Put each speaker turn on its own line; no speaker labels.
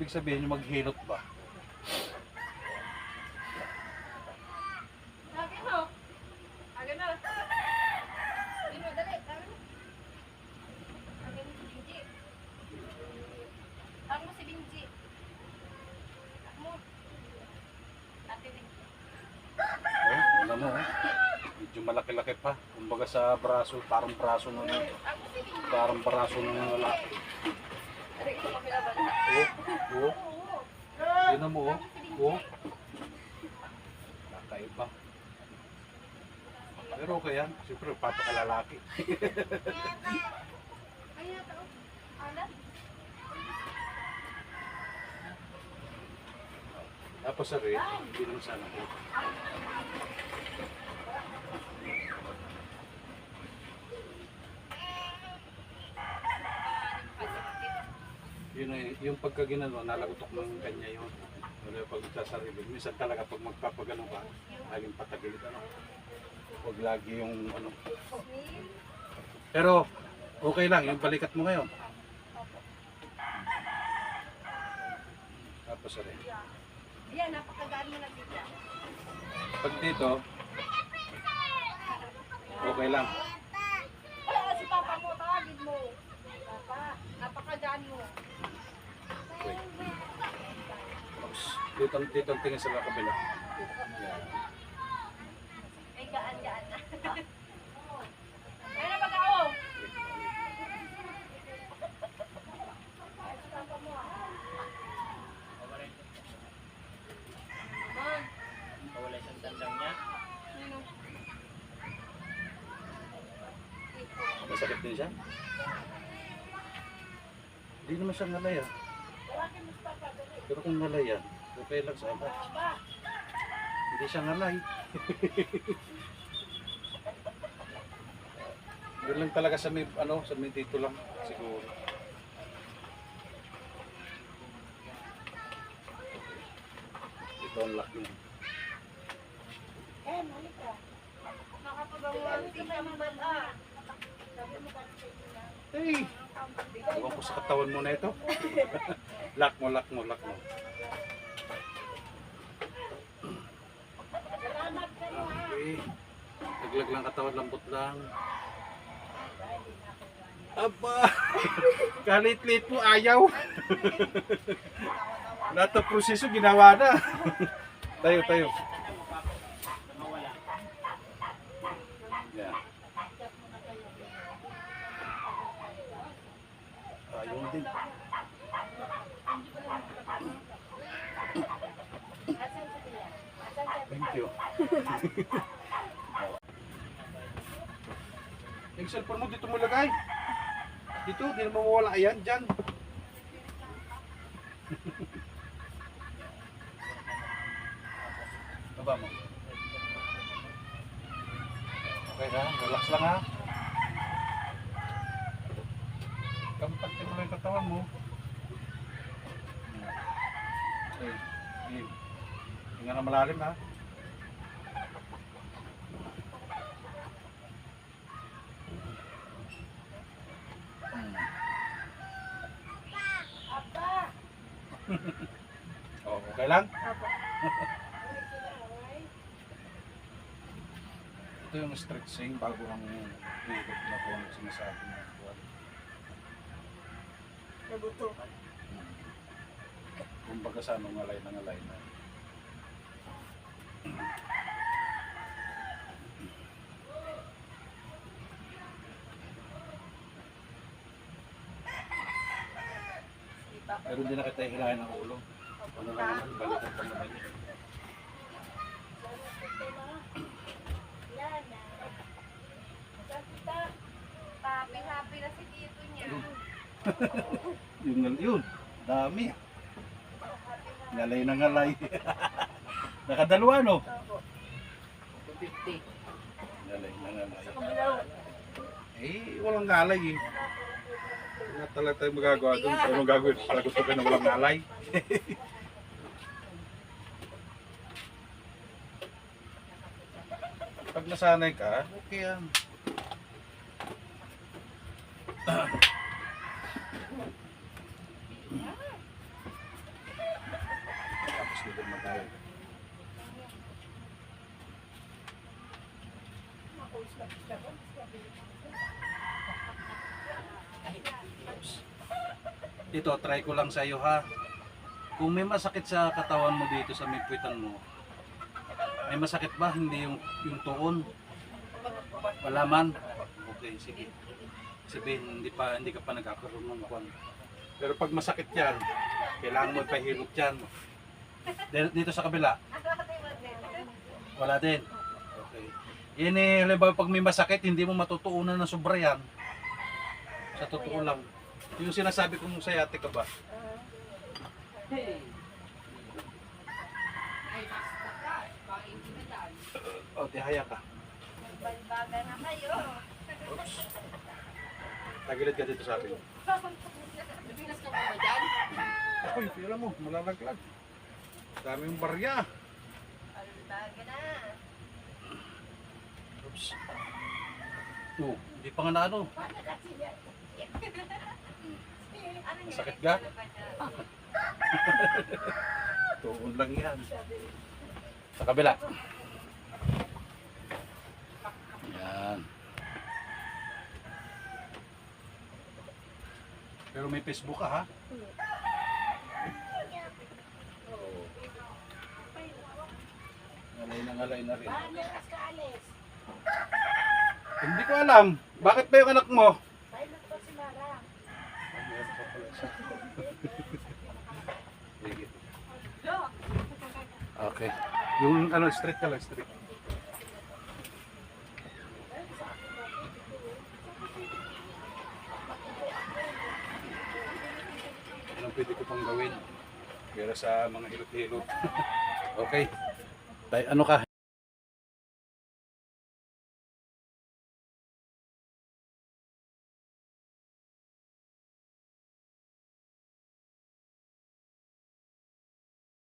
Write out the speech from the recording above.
ibig sabihin yung maghilot ba?
Agin mo. Agin na. Dino, dali. Agin mo. Agin mo si Binji. Agin mo si Binji. Agin mo. Ate din.
Oh, wala mo oh. Medyo malaki-laki pa. Kumbaga sa braso, parang braso ng lalaki.
Dali, ito kabila ba na?
Oh. Yun mo oh. Oh. Kakaiba. Pero okay yan. Siyempre, papakalalaki.
Ay, ito. Alat.
Tapos sa rin, hindi naman sana ko. Yun ay, yung pagka ginano, nalagutok ng kanya yun. Wala pag sasarili. Minsan talaga pag magpapagano ka, laging patagilid ano. Huwag lagi yung ano. Pero okay lang, yung balikat mo ngayon. Tapos sa rin.
Yan, napakagaan mo na dito.
Pag dito, okay lang.
Wala si Papa mo, tawagin mo. Papa, napakagaan mo.
Okay. Tapos dito ang tingin sa kabila. Yan.
Ay, gaan-gaan na. Ay, napag-ao. Man.
Wala isang tandang niya.
Ano?
Masakit din siya? Hindi naman siya ngalay ah. Pero kung ngalay yan, okay lang sa akin. Hindi siya ngalay. Yun lang talaga sa may, sa may dito lang siguro. Ito ang lock niya.
Nakapag-awalti ka naman ah.
Hey! Ewan ko sa katawan mo na ito. Lock mo. Okay. Naglag lang katawan, lambot lang. Aba! Kalit-lit mo, ayaw. Lahat ng proseso ginawa na. Tayo. Yan. Ayaw din. Thank you. Yung cellphone mo dito mo lagay. Dito, di na mawawala yan, dyan. Baba mo. Okay ha, relax lang ha. Kampagtin mo lang yung katawan mo. Okay, game. Tingnan na malalim ha. Oh, okay lang? Ito yung stretching bago ang higit na po ang sinasabi ng buwan.
Nabutukan.
Kumbaga sa anong ngalay na. Pero hindi na kita hilahin ng ulo. Ano lang naman, balikan pa naman yun.
Happy na si Tito niya.
Yun, dami. Ngalay na ngalay. Nakadalawa no?
250.
Ngalay na ngalay.
Sa kabilaw.
Walang ngalay eh. Wala talaga tayo magagawa doon. Anong gagawin? Para gusto kayo na walang ngalay. Pag nasanay ka, okay yan. Ito, try ko lang sa iyo ha. Kung may masakit sa katawan mo dito sa midpuitan mo, may masakit ba? Hindi yung tuon? Wala man? Okay, sige. Sabihin, hindi ka pa nagkakaroon ng kwan. Pero pag masakit yan, kailangan mo ipahilot yan. Dito sa kabila, wala din. Okay. Yan eh, halimbawa pag may masakit, hindi mo matutuunan ng sobra yan. Sa totoo lang. Yung sinasabi kong sciatic ka ba? O, tihaya ka.
Balbaga na kayo.
Oops. Tagilid ka dito sa akin.
Nabinas ka ba dyan?
Uy, pila mo, malalaglag. Daming barya.
Balbaga na.
Oops. Oh, hindi pa nga na ano. Masakit ka? Tuon lang yan. Sa kabila. Yan. Pero may Facebook ka ha? Oo. Ngalay na rin. Hindi ko alam. Bakit ba yung anak mo? Sige. Okay. Yung ano, straight ka lang, straight. Anong pwede ko pang gawin? Pero sa mga hilot-hilot. Okay. Tay, ano ka?